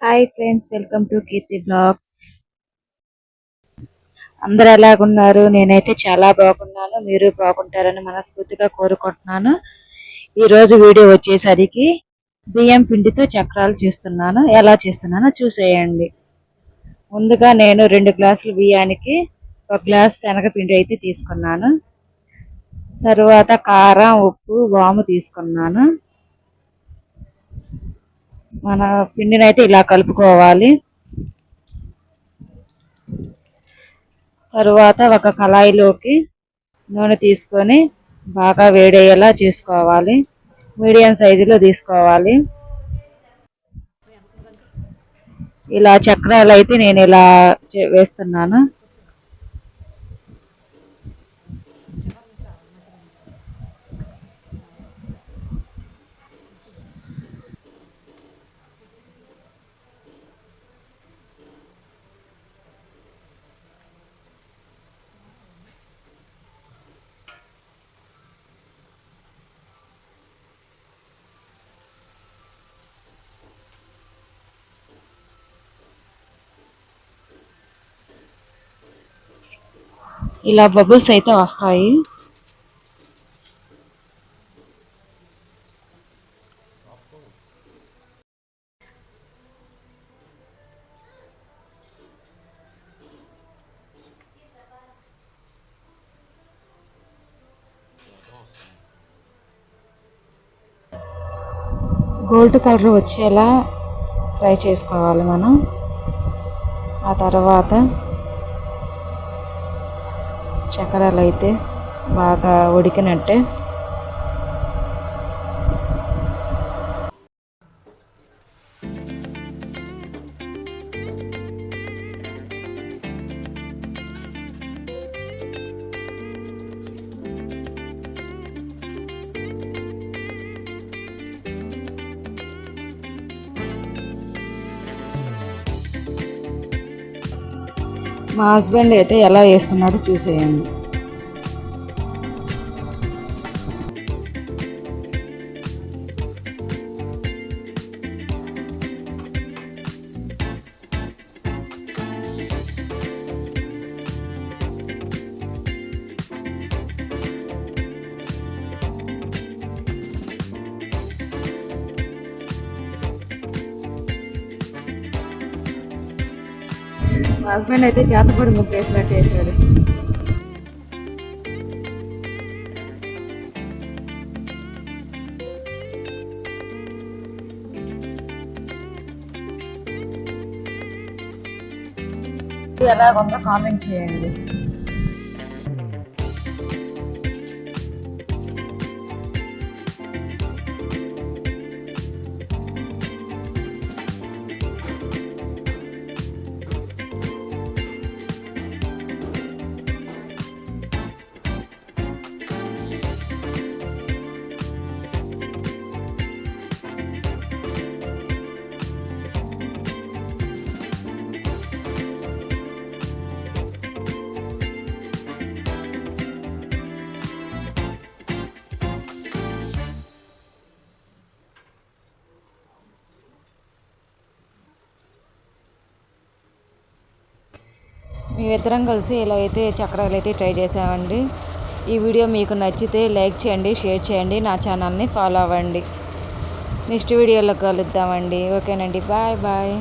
Hi friends, welcome to Keerthi blogs. అందరు ఎలాగున్నారు? నేనైతే చాలా బాగున్నాను. మీరు బాగుంటారని మనస్ఫూర్తిగా కోరుకుంటున్నాను. ఈరోజు వీడియో వచ్చేసరికి బియ్యం పిండితో చక్రాలు చేస్తున్నాను. ఎలా చేస్తున్నానో చూసేయండి. ముందుగా నేను 2 గ్లాసులు బియ్యానికి 1 గ్లాస్ శనగపిండి అయితే తీసుకున్నాను. తరువాత కారం, ఉప్పు, వాము తీసుకున్నాను. మన పిండిని అయితే ఇలా కలుపుకోవాలి. తరువాత ఒక కళాయిలోకి నూనె తీసుకొని బాగా వేడయ్యేలా చేసుకోవాలి. మీడియం సైజులో తీసుకోవాలి. ఇలా చక్రాలు అయితే నేను ఇలా వేస్తున్నాను. ఇలా బబుల్స్ అయితే వస్తాయి. గోల్డ్ కలర్ వచ్చేలా ఫ్రై చేసుకోవాలి మనం. ఆ తర్వాత చక్రాలు అయితే బాగా ఉడికినట్టే. మా హస్బెండ్ అయితే ఎలా వేస్తున్నాడో చూసేయండి. మా హస్బెండ్ అయితే చేతపడి ముగ్గు వేసినట్టు వేసాడు. ఎలాగుందో కామెంట్ చేయండి. మేమిద్దరం కలిసి ఇలా అయితే చక్రాలు అయితే ట్రై చేసామండి. ఈ వీడియో మీకు నచ్చితే లైక్ చేయండి, షేర్ చేయండి, నా ఛానల్ని ఫాలో అవ్వండి. నెక్స్ట్ వీడియోలో కలుద్దామండి. ఓకేనండి, బాయ్ బాయ్.